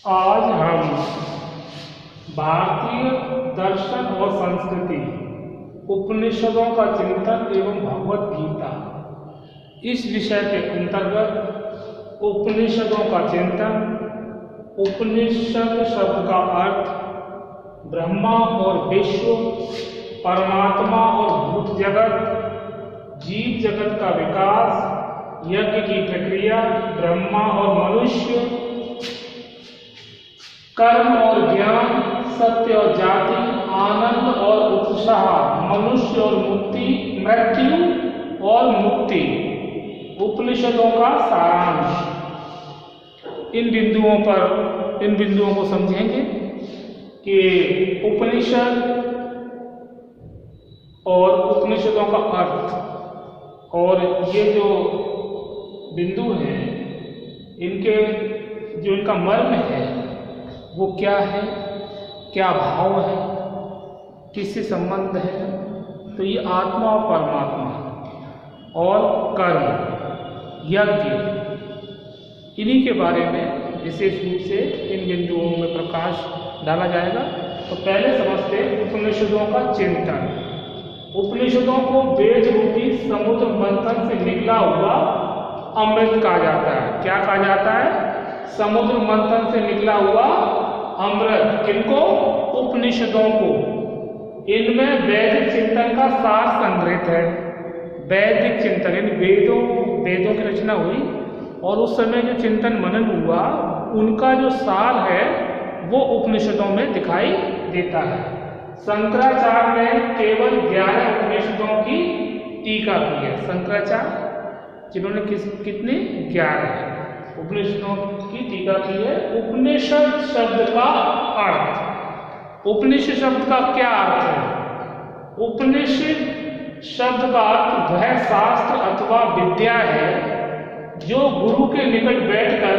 आज हम भारतीय दर्शन और संस्कृति, उपनिषदों का चिंतन एवं भगवत गीता, इस विषय के अंतर्गत उपनिषदों का चिंतन, उपनिषद शब्द का अर्थ, ब्रह्मा और विश्व, परमात्मा और भूत जगत, जीव जगत का विकास, यज्ञ की प्रक्रिया, ब्रह्मा और मनुष्य, कर्म और ज्ञान, सत्य और जाति, आनंद और उत्साह, मनुष्य और मुक्ति, मृत्यु और मुक्ति, उपनिषदों का सारांश। इन बिंदुओं को समझेंगे कि उपनिषद और उपनिषदों का अर्थ, और ये जो बिंदु हैं इनका मर्म है वो क्या है, क्या भाव है, किससे संबंध है। तो ये आत्मा और परमात्मा और कर्म, यज्ञ, इन्हीं के बारे में विशेष रूप से इन बिंदुओं में प्रकाश डाला जाएगा। तो पहले समझते हैं उपनिषदों का चिंतन। उपनिषदों को वेद रूपी समुद्र मंथन से निकला हुआ अमृत कहा जाता है। क्या कहा जाता है? समुद्र मंथन से निकला हुआ अमृत। किनको? उपनिषदों को। इनमें वैदिक चिंतन का सार संग्रहित है। वैदिक चिंतन यानी वेदों की रचना हुई और उस समय जो चिंतन मनन हुआ उनका जो सार है वो उपनिषदों में दिखाई देता है। शंकराचार्य ने केवल 11 उपनिषदों की टीका की है। शंकराचार्य जिन्होंने कितनी 11 उपनिषदों की टीका की है। उपनिषद शब्द का अर्थ, उपनिषद शब्द का क्या अर्थ है? उपनिषद शब्द का अर्थ वह शास्त्र अथवा विद्या है जो गुरु के निकट बैठकर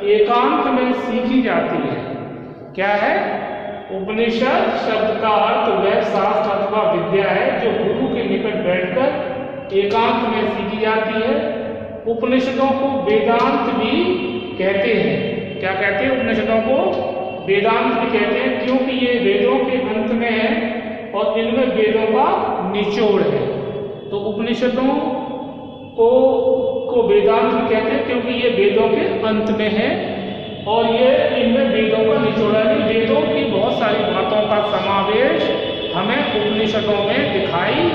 एकांत में सीखी जाती है। क्या है? उपनिषद शब्द का अर्थ वह शास्त्र अथवा विद्या है जो गुरु के निकट बैठकर एकांत में सीखी जाती है। उपनिषदों को वेदांत भी कहते हैं। क्या कहते हैं? उपनिषदों को वेदांत भी कहते हैं क्योंकि ये वेदों के अंत में है और इनमें वेदों का निचोड़ है। तो उपनिषदों को वेदांत भी कहते हैं क्योंकि ये वेदों के अंत में है और ये इनमें वेदों का निचोड़ है। वेदों की बहुत सारी बातों का समावेश हमें उपनिषदों में दिखाई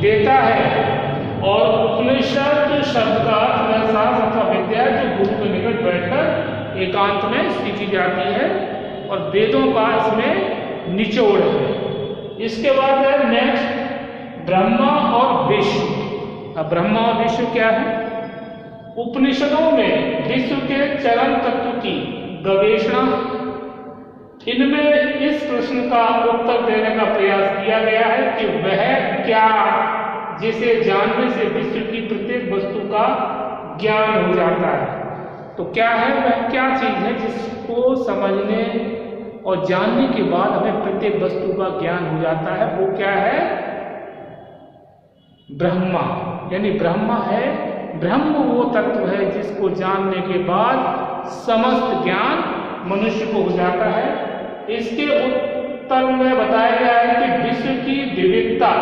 देता है। और उपनिषद शब्द का अर्थ शास्त्र अथवा विद्या जो गुरु के निकट बैठकर एकांत में सीखी जाती है और वेदों का इसमें निचोड़ है। इसके बाद है नेक्स्ट ब्रह्मा और विश्व। अब ब्रह्मा और विश्व क्या है? उपनिषदों में विश्व के चरम तत्व की गवेषणा, इनमें इस प्रश्न का उत्तर देने का प्रयास किया गया है कि वह क्या जिसे जानने से विश्व की प्रत्येक वस्तु का ज्ञान हो जाता है। तो क्या है वह क्या चीज है जिसको समझने और जानने के बाद हमें प्रत्येक वस्तु का ज्ञान हो जाता है? वो क्या है? ब्रह्मा। यानी ब्रह्मा है, ब्रह्म वो तत्व है जिसको जानने के बाद समस्त ज्ञान मनुष्य को हो जाता है। इसके उत्तर में बताया गया है कि विश्व की विविधता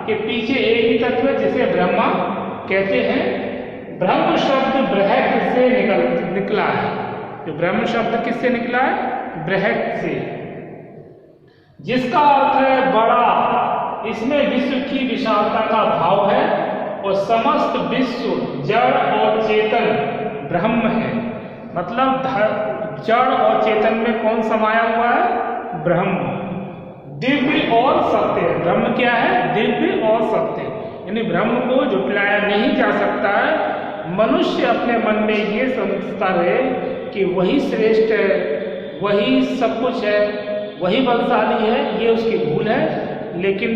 के पीछे एक ही तत्व है जिसे ब्रह्मा कहते हैं। ब्रह्म शब्द बृहत से निकला है। जो ब्रह्म शब्द किससे निकला है? बृहत से, जिसका अर्थ है बड़ा। इसमें विश्व की विशालता का भाव है और समस्त विश्व जड़ और चेतन ब्रह्म है। मतलब जड़ और चेतन में कौन समाया हुआ है? ब्रह्म। दिव्य और सत्य। ब्रह्म क्या है? दिव्य और सत्य। यानी ब्रह्म को जुटलाया नहीं जा सकता है। मनुष्य अपने मन में ये समझता है कि वही श्रेष्ठ है, वही सब कुछ है, वही बलशाली है, ये उसकी भूल है। लेकिन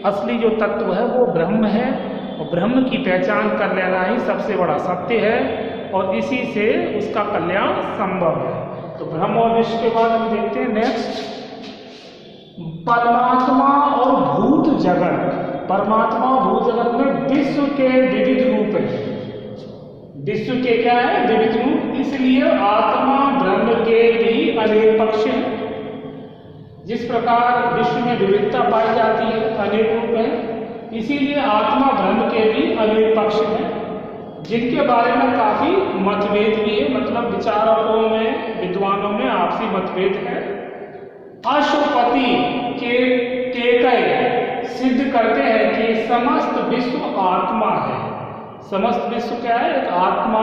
असली जो तत्व है वो ब्रह्म है और ब्रह्म की पहचान कर लेना ही सबसे बड़ा सत्य है और इसी से उसका कल्याण संभव है। तो ब्रह्म और विश्व के बाद हम देखते हैं नेक्स्ट परमात्मा और भूत जगत। परमात्मा और भूत जगत में विश्व के विविध रूप है। विश्व के क्या है? विविध रूप। इसलिए आत्मा ब्रह्म के भी अनेक पक्ष हैं। जिस प्रकार विश्व में विविधता पाई जाती है, अनेक रूप है, इसीलिए आत्मा ब्रह्म के भी अनेक पक्ष हैं, जिनके बारे में काफी मतभेद भी है, मतलब विचारकों में, विद्वानों में आपसी मतभेद है। अशुपति के कई सिद्ध करते हैं कि समस्त विश्व आत्मा है। समस्त विश्व क्या है? एक आत्मा,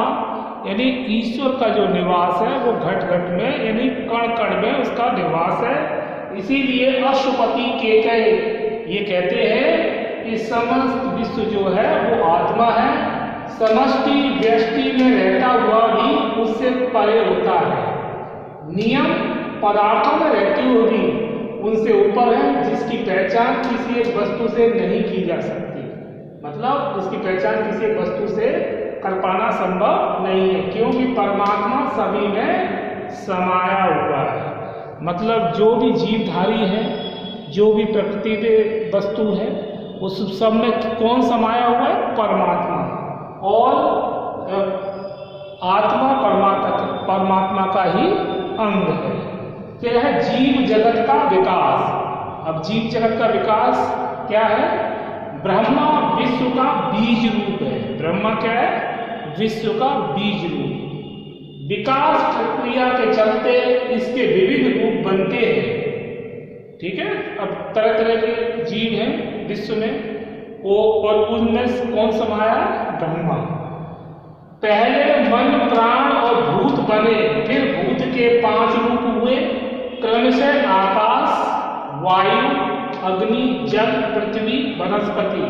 यानी ईश्वर का जो निवास है वो घट घट में, यानी कण कण में उसका निवास है। इसीलिए अशुपति के कई ये कहते हैं कि समस्त विश्व जो है वो आत्मा है, समष्टि व्यष्टि में रहता हुआ भी उससे परे होता है, नियम पदार्थों में रहती हुई भी उनसे ऊपर है, जिसकी पहचान किसी एक वस्तु से नहीं की जा सकती। मतलब उसकी पहचान किसी एक वस्तु से कर पाना संभव नहीं है, क्योंकि परमात्मा सभी में समाया हुआ है। मतलब जो भी जीवधारी है, जो भी प्रकृति में वस्तु है, उस सब में कौन समाया हुआ है? परमात्मा। और आत्मा परमात्मा का ही अंग है। फिर है जीव जगत का विकास। अब जीव जगत का विकास क्या है? ब्रह्मा विश्व का बीज रूप है। ब्रह्मा क्या है? विश्व का बीज रूप। विकास प्रक्रिया के चलते इसके विविध रूप बनते हैं। ठीक है। अब तरह तरह के जीव हैं विश्व में, वो और उनमें कौन समाया? ब्रह्मा। पहले मन प्राण और भूत बने, फिर भूत के 5 रूप हुए, क्रमशः आकाश, वायु, अग्नि, जल, पृथ्वी, वनस्पति,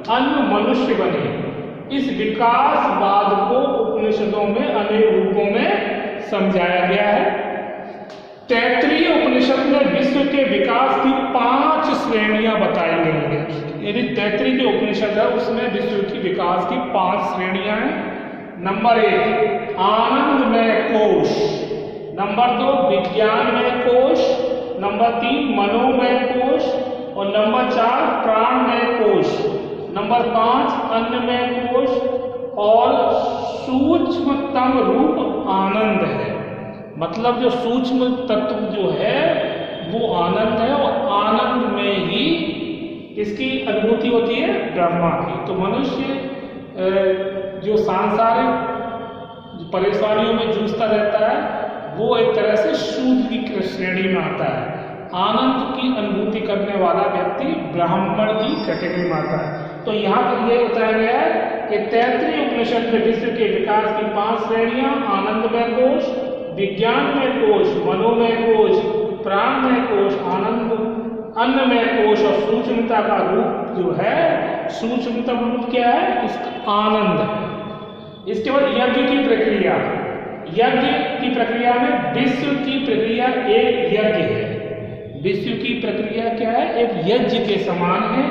अन्य, मनुष्य बने। इस विकासवाद को उपनिषदों में अनेक रूपों में समझाया गया है। तैत्तिरीय उपनिषद में विश्व के विकास की 5 श्रेणियां बताई गई हैं। यदि तैत्तिरीय जो उपनिषद है उसमें विश्व की विकास की 5 श्रेणियां हैं। नंबर 1 आनंदमय कोश, नंबर 2 विज्ञानमय कोश, नंबर 3 मनोमय कोश, और नंबर 4 प्राणमय कोश, नंबर 5 अन्नमय कोश, और सूक्ष्मतम रूप आनंद है। मतलब जो सूक्ष्म तत्व जो है वो आनंद है, और आनंद में ही इसकी अनुभूति होती है ब्रह्मा की। तो मनुष्य जो सांसारिक परेशानियों में जूझता रहता है वो एक तरह से शूद्र की श्रेणी में आता है। आनंद की अनुभूति करने वाला व्यक्ति ब्राह्मण की कैटेगरी में आता है। तो यहाँ पर यह बताया गया है कि तैत्तिरीय उपनिषद में विश्व के विकास की 5 श्रेणियां, आनंदमय कोश, विज्ञानमय कोश, मनोमय कोश, प्राणमय कोश, अन्नमय कोश, और सूक्ष्मता का रूप जो है, सूक्ष्मतम रूप क्या है? इसका आनंद है। इसके बाद यज्ञ की प्रक्रिया। यज्ञ की प्रक्रिया में विश्व की प्रक्रिया एक यज्ञ है। विश्व की प्रक्रिया क्या है? एक यज्ञ के समान है।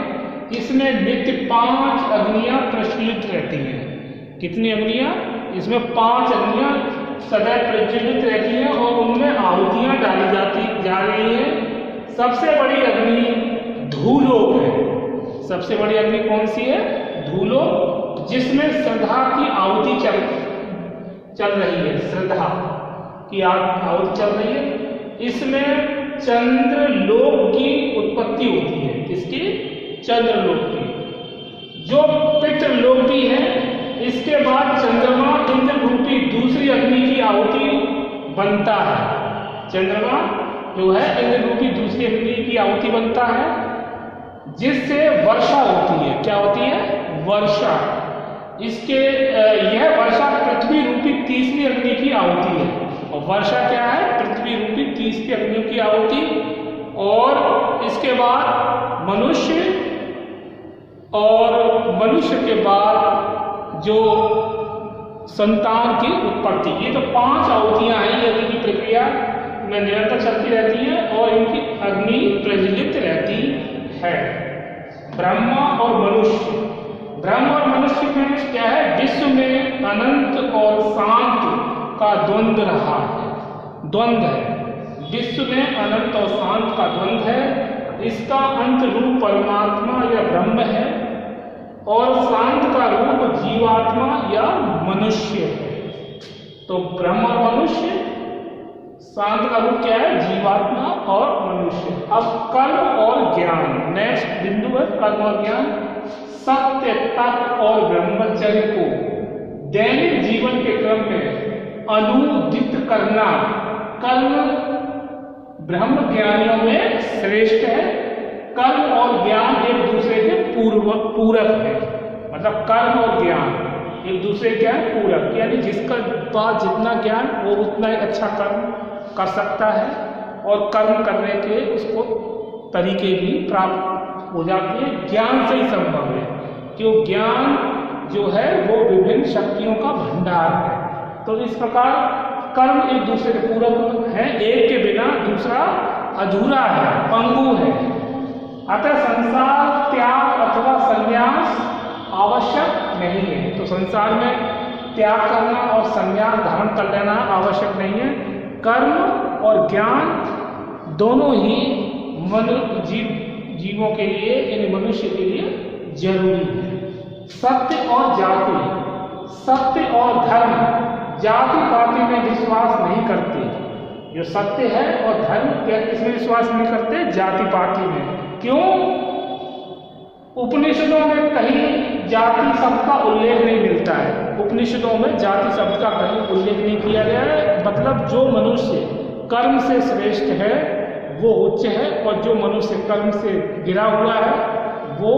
इसमें नित्य 5 अग्नियां प्रज्वलित रहती हैं। कितनी अग्नियां? इसमें 5 अग्नियां सदैव प्रज्वलित रहती हैं और उनमें आहुतियां डाली जा रही हैं। सबसे बड़ी अग्नि धूलोक है। सबसे बड़ी अग्नि कौन सी है? धूलोक, जिसमें श्रद्धा की आहुति चल रही है। श्रद्धा की आहुति चल रही है। इसमें चंद्रलोक की उत्पत्ति होती है। किसकी? चंद्रलोक की। जो पितृलोक भी है, इसके बाद चंद्रमा इंद्र रूपी दूसरी अग्नि की आहुति बनता है। चंद्रमा जो है इंद्र रूपी दूसरी अग्नि की आहुति बनता है, जिससे वर्षा होती है। क्या होती है? वर्षा। इसके यह वर्षा पृथ्वी रूपी तीसरी अग्नि की आहुति है। और वर्षा क्या है? पृथ्वी रूपी तीसरी अग्नि की आहुति। और इसके बाद मनुष्य, और मनुष्य के बाद जो संतान की उत्पत्ति। ये तो 5 आहुतियां हैं यज्ञ की प्रक्रिया में निरंतर चलती रहती है और इनकी अग्नि प्रज्वलित रहती है। ब्रह्मा और मनुष्य। ब्रह्म और मनुष्य में क्या है? विश्व में अनंत और शांत का द्वंद्व रहा है। द्वंद्व है विश्व में, अनंत और शांत का द्वंद्व है। इसका अंत रूप परमात्मा या ब्रह्म है, और शांत का रूप जीवात्मा या मनुष्य है। तो ब्रह्म और मनुष्य, शांत का रूप क्या है? जीवात्मा और मनुष्य। अब कर्म और ज्ञान, नेक्स्ट बिंदु है कर्म और ज्ञान। सत्य, तप और ब्रह्मचर्य को दैनिक जीवन के क्रम में अनुदित करना कर्म ब्रह्म ज्ञानियों में श्रेष्ठ है। कर्म और ज्ञान एक दूसरे के पूरक है। मतलब कर्म और ज्ञान एक दूसरे के पूरक, यानी जिसका पास जितना ज्ञान वो उतना ही अच्छा कर्म कर सकता है और कर्म करने के उसको तरीके भी प्राप्त हो जाते हैं। ज्ञान से ही संभव है, क्यों? ज्ञान जो है वो विभिन्न शक्तियों का भंडार है। तो इस प्रकार कर्म एक दूसरे के पूरक है, एक के बिना दूसरा अधूरा है, पंगु है। अतः संसार त्याग अथवा संन्यास आवश्यक नहीं है। तो संसार में त्याग करना और संन्यास धारण कर लेना आवश्यक नहीं है। कर्म और ज्ञान दोनों ही जीवों के लिए, यानी मनुष्य के लिए जरूरी है। सत्य और जाति, सत्य और धर्म जाति पाति में विश्वास नहीं करते। जो सत्य है और धर्म क्या किसमें विश्वास नहीं करते? जाति पाति में। क्यों? उपनिषदों में कहीं जाति शब्द का उल्लेख नहीं मिलता है। उपनिषदों में जाति शब्द का कहीं उल्लेख नहीं किया गया है। मतलब जो मनुष्य कर्म से श्रेष्ठ है वो उच्च है, और जो मनुष्य कर्म से गिरा हुआ है वो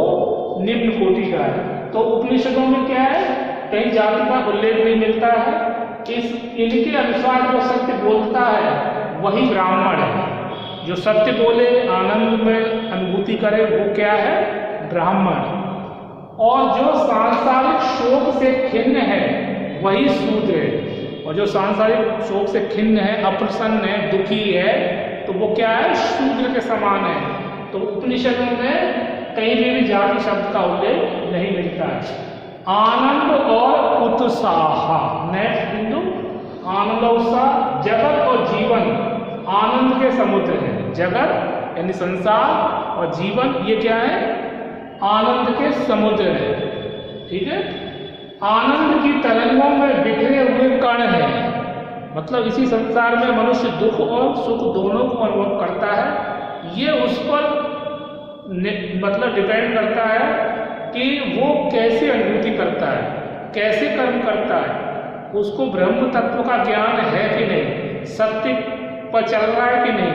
निम्न कोटि का है। तो उपनिषदों में क्या है? कहीं जाति का उल्लेख नहीं मिलता है। इनके अनुसार जो सत्य बोलता है वही ब्राह्मण है। जो सत्य बोले, आनंद में अनुभूति करे, वो क्या है? ब्राह्मण। और जो सांसारिक शोक से खिन्न है वही शूद्र है। और जो सांसारिक शोक से खिन्न है, अप्रसन्न है, दुखी है, तो वो क्या है? शूद्र के समान है। तो उपनिषदों में कहीं भी जाति शब्द का उल्लेख नहीं मिलता है। आनंद और उत्साह, नेक्स्ट बिंदु आनंद और उत्साह। जगत और जीवन आनंद के समुद्र है। जगत यानी संसार और जीवन ये क्या है? आनंद के समुद्र है। ठीक है। आनंद की तरंगों में बिखरे हुए कण है। मतलब इसी संसार में मनुष्य दुख और सुख दोनों को अनुभव करता है। ये उस पर मतलब डिपेंड करता है कि वो कैसे अनुभूति करता है, कैसे कर्म करता है, उसको ब्रह्म तत्व का ज्ञान है कि नहीं, सत्य पर चल रहा है कि नहीं,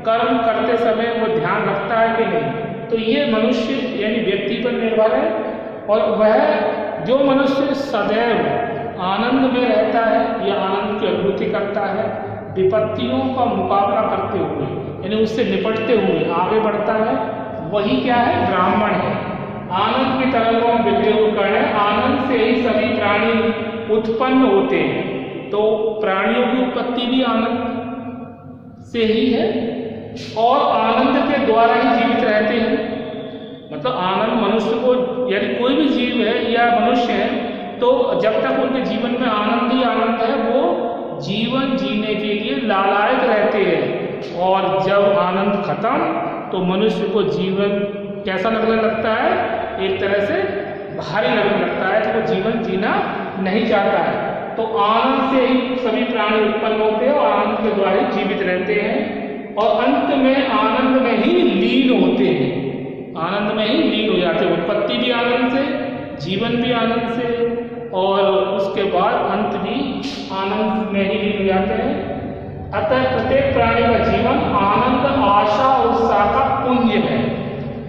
कर्म करते समय वो ध्यान रखता है कि नहीं। तो ये मनुष्य यानी व्यक्ति पर निर्भर है। और वह जो मनुष्य सदैव आनंद में रहता है या आनंद की अनुभूति करता है, विपत्तियों का मुकाबला करते हुए यानी उससे निपटते हुए आगे बढ़ता है, वही क्या है? ब्राह्मण है। आनंद की तरंगों में बिखरे हुए कण है। आनंद से ही सभी प्राणी उत्पन्न होते हैं। तो प्राणियों की उत्पत्ति भी आनंद से ही है और आनंद के द्वारा ही जीवित रहते हैं। मतलब आनंद मनुष्य को, यानी कोई भी जीव है या मनुष्य है, तो जब तक उनके जीवन में आनंद ही आनंद है, वो जीवन जीने के लिए लालायित रहते हैं। और जब आनंद खत्म तो मनुष्य को जीवन कैसा लगने लगता है? एक तरह से भारी लगने लगता है, तो वो जीवन जीना नहीं चाहता है। तो आनंद से ही सभी प्राणी उत्पन्न होते हैं और आनंद के द्वारा जीवित रहते हैं और अंत में आनंद में ही लीन होते हैं। आनंद में ही लीन हो जाते हैं। उत्पत्ति भी आनंद से, जीवन भी आनंद से और उसके बाद अंत भी आनंद में ही लीन हो जाते हैं। अतः प्रत्येक प्राणी का जीवन आनंद, आशा और उत्साह का पुंज है।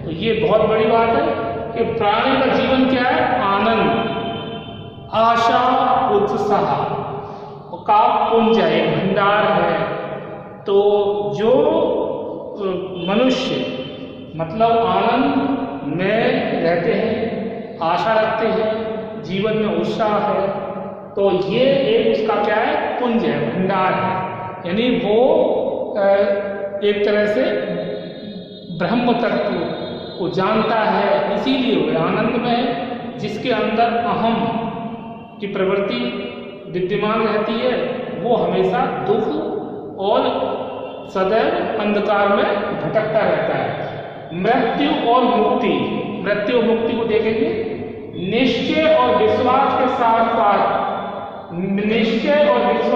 तो ये बहुत बड़ी बात है कि प्राणी का जीवन क्या है? आनंद, आशा, उत्साह का पुंज है, एक भंडार है। तो जो मनुष्य मतलब आनंद में रहते हैं, आशा रखते हैं, जीवन में उत्साह है, तो ये एक उसका क्या है? पुंज है, भंडार है। यानी वो एक तरह से ब्रह्म तत्व को जानता है, इसीलिए वो आनंद में है। जिसके अंदर अहम की प्रवृत्ति विद्यमान रहती है, वो हमेशा दुख और सदैव अंधकार में भटकता रहता है। मृत्यु और मुक्ति, मृत्यु और मुक्ति को देखेंगे। निश्चय और विश्वास के साथ साथ, निश्चय और विश्वास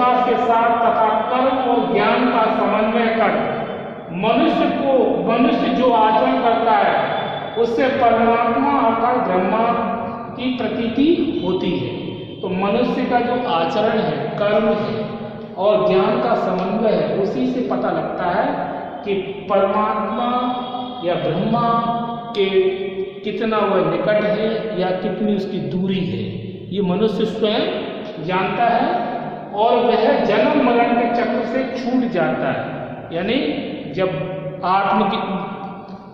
निकट मनुष्य जो आचरण करता है उससे परमात्मा अर्थात ब्रह्मा की प्रतीति होती है। तो मनुष्य का जो आचरण है, कर्म है और ज्ञान का समन्वय है, उसी से पता लगता है कि परमात्मा या ब्रह्मा के कितना वह निकट है या कितनी उसकी दूरी है, ये मनुष्य स्वयं जानता है। और वह जन्म मरण के चक्र से छूट जाता है। यानी जब आत्म की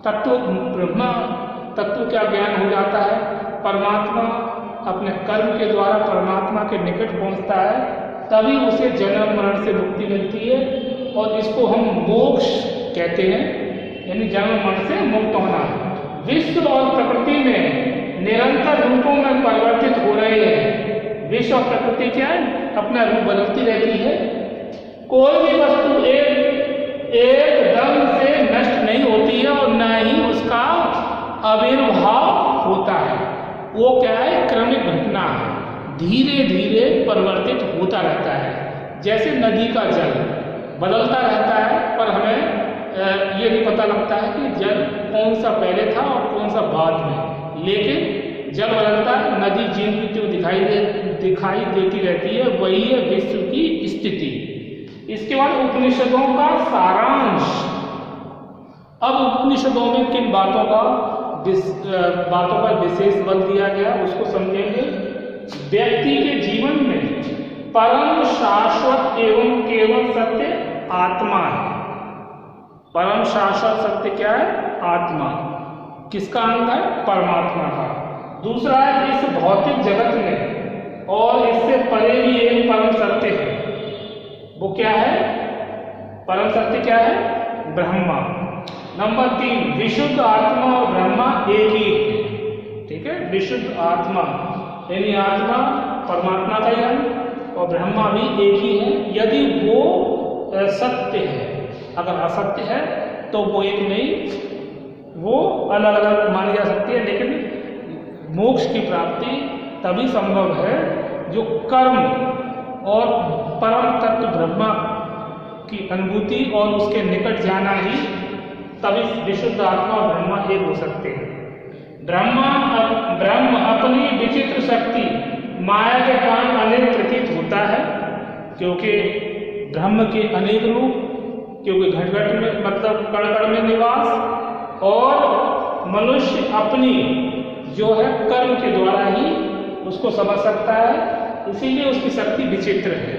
तत्व ब्रह्मा तत्व का ज्ञान हो जाता है, परमात्मा अपने कर्म के द्वारा परमात्मा के निकट पहुंचता है, तभी उसे जन्म मरण से मुक्ति मिलती है। और इसको हम मोक्ष कहते हैं, यानी जन्म मरण से मुक्त होना। विश्व और प्रकृति में निरंतर रूपों में परिवर्तित हो रहे हैं। विश्व और प्रकृति क्या है? अपना रूप बदलती रहती है। कोई भी वस्तु एकदम से नष्ट नहीं होती है और न ही उसका आविर्भाव होता है। वो क्या है? क्रमिक घटना है, धीरे धीरे परिवर्तित होता रहता है। जैसे नदी का जल बदलता रहता है, पर हमें ये नहीं पता लगता है कि जल कौन सा पहले था और कौन सा बाद में, लेकिन जल बदलता है। नदी जीवन जो दिखाई देती रहती है, वही है विश्व की स्थिति। इसके बाद उपनिषदों का सारांश। अब उपनिषदों में किन बातों पर विशेष बल दिया गया उसको समझेंगे। व्यक्ति के जीवन में परम शाश्वत एवं केवल सत्य आत्मा है। परम शाश्वत सत्य क्या है? आत्मा। किसका अंग है? परमात्मा का। दूसरा है इस भौतिक जगत में और इससे परे भी एक परम सत्य है। वो क्या है? परम सत्य क्या है? ब्रह्मा। नंबर 3, विशुद्ध आत्मा और ब्रह्मा एक ही है। ठीक है, विशुद्ध आत्मा यानी आत्मा परमात्मा का ही अंग और ब्रह्मा भी एक ही है। यदि वो सत्य है, अगर असत्य है तो वो एक नहीं, वो अलग अलग मानी जा सकती है। लेकिन मोक्ष की प्राप्ति तभी संभव है जो कर्म और परम तत्व ब्रह्मा की अनुभूति और उसके निकट जाना ही, तभी विशुद्ध आत्मा और ब्रह्मा एक हो सकते हैं। ब्रह्म अपनी विचित्र शक्ति माया के कारण अनेक प्रतीत होता है, क्योंकि ब्रह्म के अनेक रूप, क्योंकि घट घट में मतलब कण कण में निवास, और मनुष्य अपनी जो है कर्म के द्वारा ही उसको समझ सकता है, इसीलिए उसकी शक्ति विचित्र है।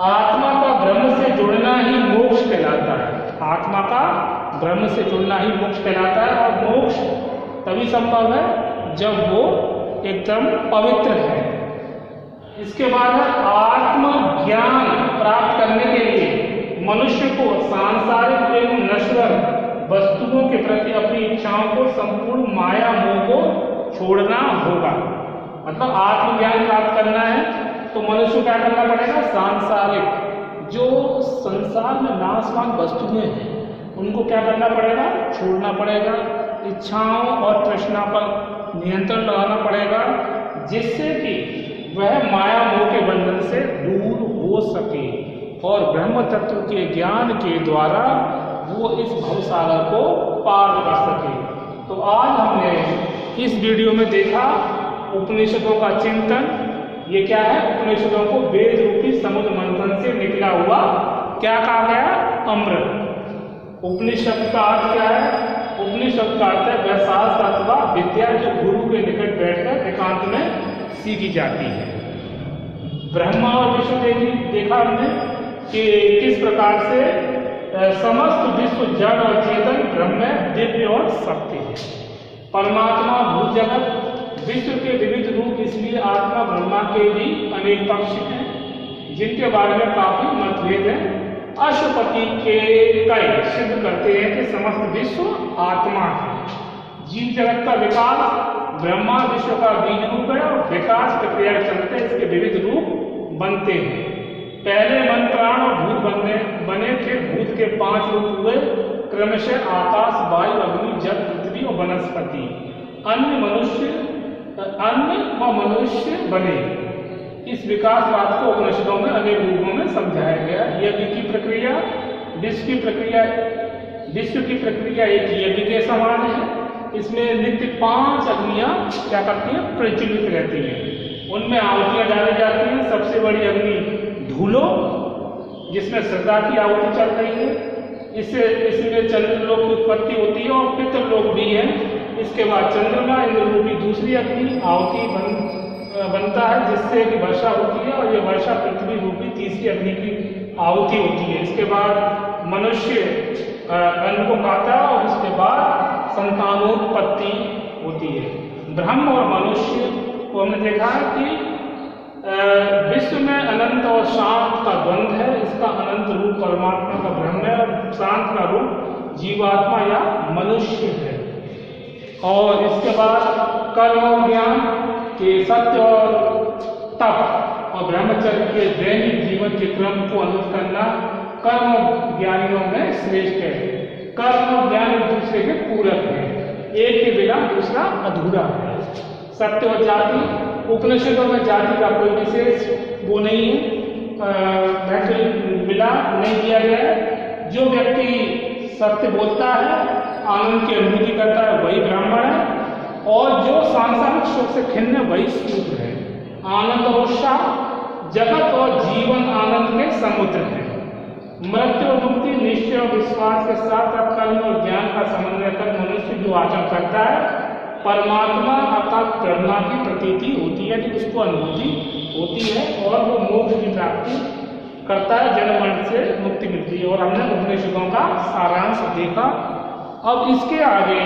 आत्मा का ब्रह्म से जुड़ना ही मोक्ष कहलाता है। आत्मा का ब्रह्म से जुड़ना ही मोक्ष कहलाता है, और मोक्ष तभी संभव है जब वो एकदम पवित्र है। इसके बाद है आत्म ज्ञान प्राप्त करने के लिए मनुष्य को सांसारिक एवं नश्वर वस्तुओं के प्रति अपनी इच्छाओं को, संपूर्ण माया मोह को छोड़ना होगा। मतलब आत्मज्ञान प्राप्त करना है तो मनुष्य को क्या करना पड़ेगा? सांसारिक जो संसार में नाशवान वस्तुएं हैं उनको क्या करना पड़ेगा? छोड़ना पड़ेगा। इच्छाओं और तृष्णा पर नियंत्रण लगाना पड़ेगा, जिससे कि वह माया मोह के बंधन से दूर हो सके और ब्रह्म तत्व के ज्ञान के द्वारा वो इस भवसागर को पार कर सके। तो आज हमने इस वीडियो में देखा उपनिषदों का चिंतन। ये क्या है? उपनिषदों को वेद रूपी समुद्र मंथन से निकला हुआ क्या कहा गया? अमृत। उपनिषद का अर्थ क्या है? उपनिषद का अर्थ है वह शास्त्र अथवा विद्या जो गुरु के निकट बैठकर एकांत में सीखी जाती है। ब्रह्मा और विष्णु देखा हमने कि किस प्रकार से समस्त विश्व जड़ और चेतन ब्रह्म में दिव्य और सत्य है। परमात्मा भूत जगत विश्व के विविध रूप, इसलिए आत्मा ब्रह्मा के भी अनेक पक्ष हैं जिनके बारे में काफी मतभेद है। अशुपति के कई सिद्ध करते हैं कि समस्त विश्व आत्मा है। जीव जगत का विकास ब्रह्मा विश्व का बीज रूप है और विकास प्रक्रिया के चलते इसके विविध रूप बनते हैं। पहले मन प्राण और भूत बने थे। भूत के 5 रूप हुए क्रमशः आकाश, वायु, अग्नि, जल, पृथ्वी और वनस्पति। अन्य व मनुष्य बने। इस विकास बात को उपनिषदों में अनेक रूपों में समझाया गया। यज्ञ की प्रक्रिया, विश्व की प्रक्रिया एक यज्ञ के समान है। इसमें नित्य 5 अग्नियां क्या करती हैं, प्रज्वलित रहती हैं। उनमें आहुतियां डाली जाती हैं। सबसे बड़ी अग्नि धूलो, जिसमें श्रद्धा की आहुति चल रही है। इसमें चंद्रलोक की उत्पत्ति होती है और पितृलोक भी है। इसके बाद चंद्रमा इंद्ररूपी दूसरी अग्नि आहुति बनता है, जिससे कि वर्षा होती है, और ये वर्षा पृथ्वी रूपी तीसरी अग्नि की आहुति होती है। इसके बाद मनुष्य अन्न को खाता है और उसके बाद संतानोत्पत्ति होती है। ब्रह्म और मनुष्य को हमने देखा है कि विश्व में अनंत और शांत का द्वंद्व है। इसका अनंत रूप परमात्मा का ब्रह्म है और शांत का रूप जीवात्मा या मनुष्य है। और इसके बाद कर्म और ज्ञान के सत्य और तप और ब्रह्मचर्य के दैनिक जीवन के क्रम को अनुसरण करना कर्म ज्ञानियों में श्रेष्ठ है। कर्म और ज्ञान एक दूसरे के पूरक है, एक के बिना दूसरा अधूरा है। सत्य और जाति, उपनिषदों में जाति का कोई विशेष वो नहीं है, मिला नहीं दिया गया है। जो व्यक्ति सत्य बोलता है, आनंद की अनुभूति करता है, वही ब्राह्मण है, और जो सांसारिक सुख से खिन्न है वही शूद्र है। आनंद और उत्साह जगत और जीवन आनंद के समुद्र है। मृत्यु और मुक्ति निश्चय और विश्वास के साथ कर्म और ज्ञान का समन्वय कर मनुष्य जो आचरण करता है, परमात्मा अर्थात करुणा की प्रतीति होती है, कि उसको अनुभूति होती है और वो मोक्ष की प्राप्ति करता है, जन्म मरण से मुक्ति मिलती है। और हमने उपनिषदों का सारांश देखा। अब इसके आगे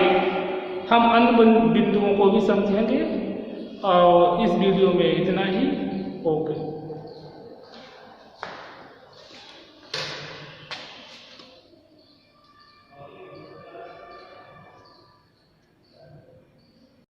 हम अन्य बिंदुओं को भी समझेंगे, और इस वीडियो में इतना ही। ओके।